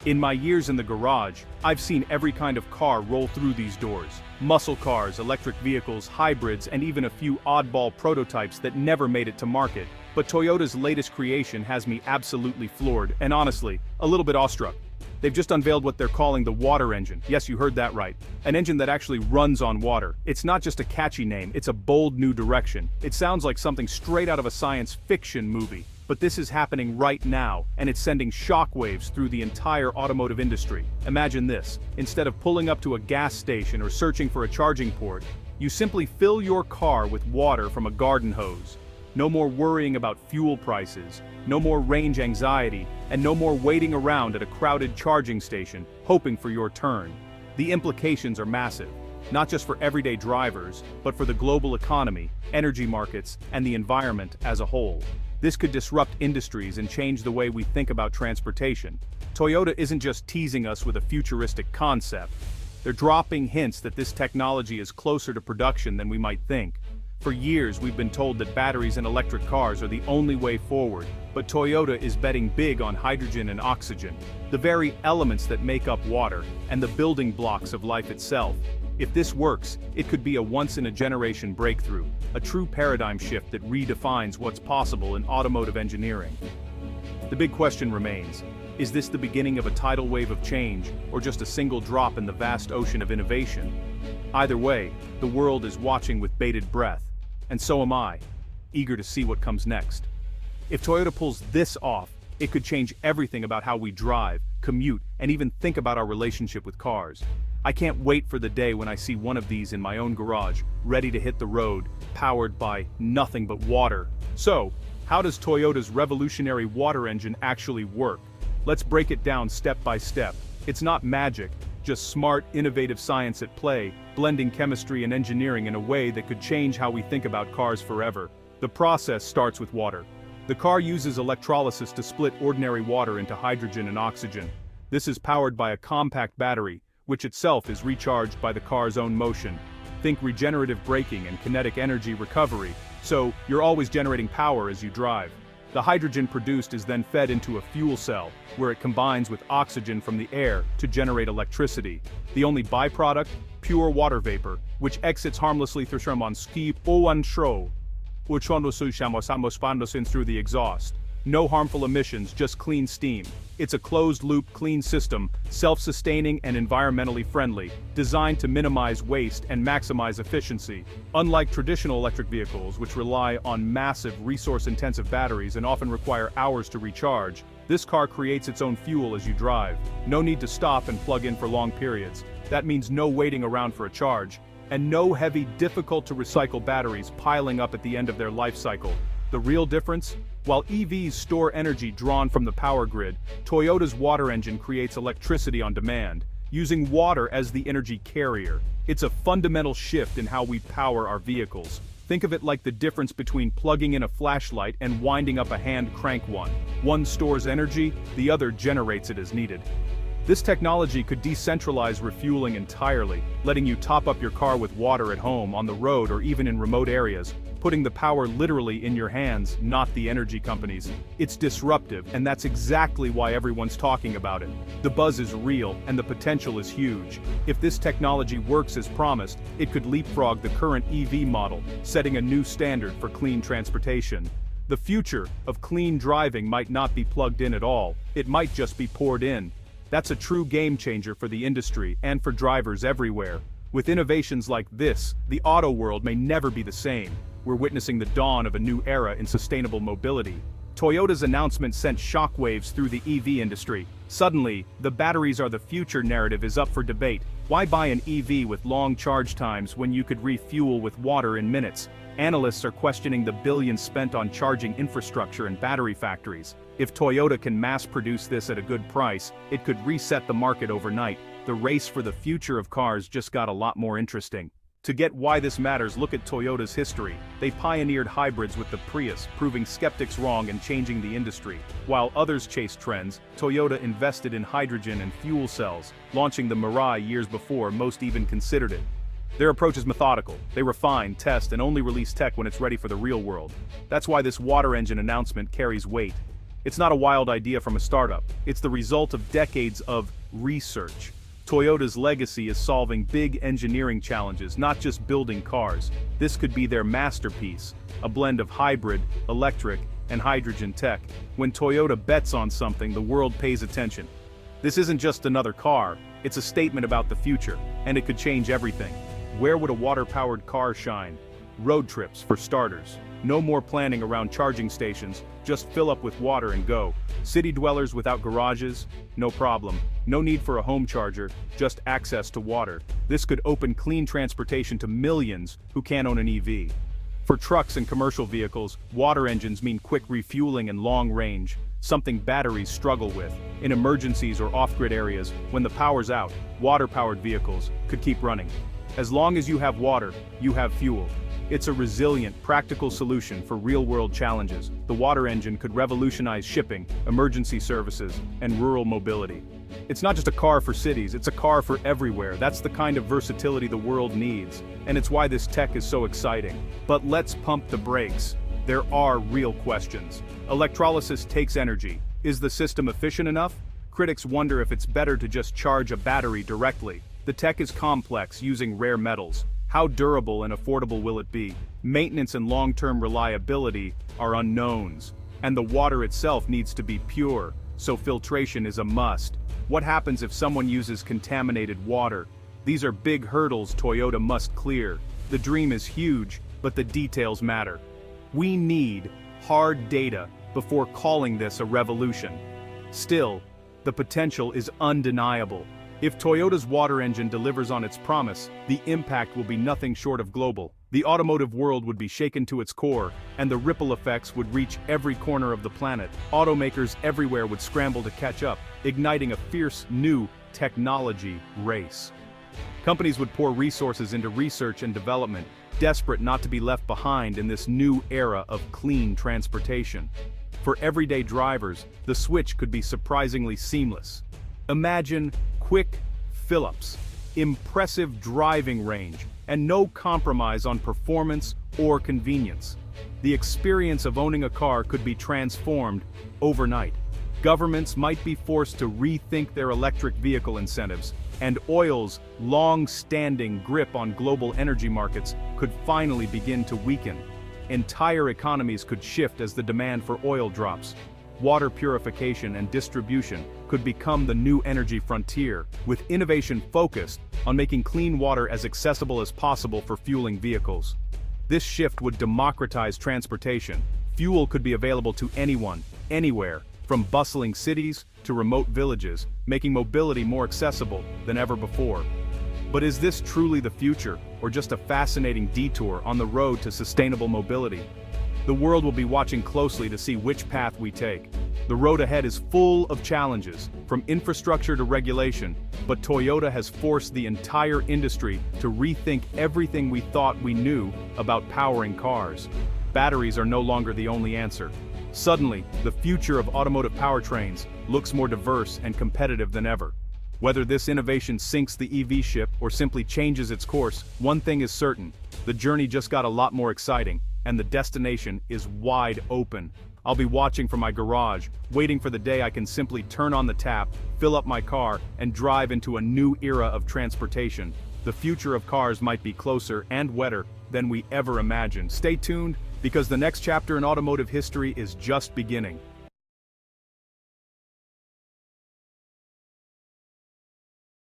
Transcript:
In my years in the garage, I've seen every kind of car roll through these doors. Muscle cars, electric vehicles, hybrids, and even a few oddball prototypes that never made it to market. But Toyota's latest creation has me absolutely floored, and honestly, a little bit awestruck. They've just unveiled what they're calling the water engine. Yes, you heard that right. An engine that actually runs on water. It's not just a catchy name, it's a bold new direction. It sounds like something straight out of a science fiction movie. But this is happening right now, and it's sending shockwaves through the entire automotive industry. Imagine this: instead of pulling up to a gas station or searching for a charging port, you simply fill your car with water from a garden hose. No more worrying about fuel prices, no more range anxiety, and no more waiting around at a crowded charging station, hoping for your turn. The implications are massive, not just for everyday drivers, but for the global economy, energy markets, and the environment as a whole. This could disrupt industries and change the way we think about transportation. Toyota isn't just teasing us with a futuristic concept. They're dropping hints that this technology is closer to production than we might think. For years, we've been told that batteries and electric cars are the only way forward, but Toyota is betting big on hydrogen and oxygen, the very elements that make up water, and the building blocks of life itself. If this works, it could be a once-in-a-generation breakthrough, a true paradigm shift that redefines what's possible in automotive engineering. The big question remains: is this the beginning of a tidal wave of change, or just a single drop in the vast ocean of innovation? Either way, the world is watching with bated breath, and so am I, eager to see what comes next. If Toyota pulls this off, it could change everything about how we drive, commute, and even think about our relationship with cars. I can't wait for the day when I see one of these in my own garage, ready to hit the road, powered by nothing but water. So, how does Toyota's revolutionary water engine actually work? Let's break it down step by step. It's not magic, just smart, innovative science at play, blending chemistry and engineering in a way that could change how we think about cars forever. The process starts with water. The car uses electrolysis to split ordinary water into hydrogen and oxygen. This is powered by a compact battery, which itself is recharged by the car's own motion. Think regenerative braking and kinetic energy recovery, so you're always generating power as you drive. The hydrogen produced is then fed into a fuel cell, where it combines with oxygen from the air to generate electricity. The only byproduct? Pure water vapor, which exits harmlessly through skip through the exhaust. No harmful emissions, just clean steam. It's a closed-loop, clean system, self-sustaining and environmentally friendly, designed to minimize waste and maximize efficiency. Unlike traditional electric vehicles, which rely on massive, resource-intensive batteries and often require hours to recharge, this car creates its own fuel as you drive. No need to stop and plug in for long periods. That means no waiting around for a charge, and no heavy, difficult-to-recycle batteries piling up at the end of their life cycle. The real difference? While EVs store energy drawn from the power grid, Toyota's water engine creates electricity on demand, using water as the energy carrier. It's a fundamental shift in how we power our vehicles. Think of it like the difference between plugging in a flashlight and winding up a hand crank one. One stores energy, the other generates it as needed. This technology could decentralize refueling entirely, letting you top up your car with water at home, on the road, or even in remote areas, putting the power literally in your hands, not the energy companies. It's disruptive, and that's exactly why everyone's talking about it. The buzz is real, and the potential is huge. If this technology works as promised, it could leapfrog the current EV model, setting a new standard for clean transportation. The future of clean driving might not be plugged in at all, it might just be poured in. That's a true game changer for the industry and for drivers everywhere. With innovations like this, the auto world may never be the same. We're witnessing the dawn of a new era in sustainable mobility. Toyota's announcement sent shockwaves through the EV industry. Suddenly, the batteries are the future narrative is up for debate. Why buy an EV with long charge times when you could refuel with water in minutes? Analysts are questioning the billions spent on charging infrastructure and battery factories. If Toyota can mass-produce this at a good price, it could reset the market overnight. The race for the future of cars just got a lot more interesting. To get why this matters, look at Toyota's history. They pioneered hybrids with the Prius, proving skeptics wrong and changing the industry. While others chased trends, Toyota invested in hydrogen and fuel cells, launching the Mirai years before most even considered it. Their approach is methodical. They refine, test, and only release tech when it's ready for the real world. That's why this water engine announcement carries weight. It's not a wild idea from a startup. It's the result of decades of research. Toyota's legacy is solving big engineering challenges, not just building cars. This could be their masterpiece, a blend of hybrid, electric, and hydrogen tech. When Toyota bets on something, the world pays attention. This isn't just another car, it's a statement about the future, and it could change everything. Where would a water-powered car shine? Road trips, for starters. No more planning around charging stations, just fill up with water and go. City dwellers without garages? No problem. No need for a home charger, just access to water. This could open clean transportation to millions who can't own an EV. For trucks and commercial vehicles, water engines mean quick refueling and long range, something batteries struggle with. In emergencies or off-grid areas, when the power's out, water-powered vehicles could keep running. As long as you have water, you have fuel. It's a resilient, practical solution for real-world challenges. The water engine could revolutionize shipping, emergency services, and rural mobility. It's not just a car for cities, it's a car for everywhere. That's the kind of versatility the world needs, and it's why this tech is so exciting. But let's pump the brakes. There are real questions. Electrolysis takes energy. Is the system efficient enough? Critics wonder if it's better to just charge a battery directly. The tech is complex, using rare metals. How durable and affordable will it be? Maintenance and long-term reliability are unknowns. And the water itself needs to be pure, so filtration is a must. What happens if someone uses contaminated water? These are big hurdles Toyota must clear. The dream is huge, but the details matter. We need hard data before calling this a revolution. Still, the potential is undeniable. If Toyota's water engine delivers on its promise, the impact will be nothing short of global. The automotive world would be shaken to its core, and the ripple effects would reach every corner of the planet. Automakers everywhere would scramble to catch up, igniting a fierce new technology race. Companies would pour resources into research and development, desperate not to be left behind in this new era of clean transportation. For everyday drivers, the switch could be surprisingly seamless. Imagine quick fill-ups, impressive driving range, and no compromise on performance or convenience. The experience of owning a car could be transformed overnight. Governments might be forced to rethink their electric vehicle incentives, and oil's long-standing grip on global energy markets could finally begin to weaken. Entire economies could shift as the demand for oil drops. Water purification and distribution could become the new energy frontier, with innovation focused on making clean water as accessible as possible for fueling vehicles. This shift would democratize transportation. Fuel could be available to anyone, anywhere, from bustling cities to remote villages, making mobility more accessible than ever before. But is this truly the future, or just a fascinating detour on the road to sustainable mobility? The world will be watching closely to see which path we take. The road ahead is full of challenges, from infrastructure to regulation, but Toyota has forced the entire industry to rethink everything we thought we knew about powering cars. Batteries are no longer the only answer. Suddenly, the future of automotive powertrains looks more diverse and competitive than ever. Whether this innovation sinks the EV ship or simply changes its course, one thing is certain: the journey just got a lot more exciting, and the destination is wide open. I'll be watching from my garage, waiting for the day I can simply turn on the tap, fill up my car, and drive into a new era of transportation. The future of cars might be closer and wetter than we ever imagined. Stay tuned, because the next chapter in automotive history is just beginning.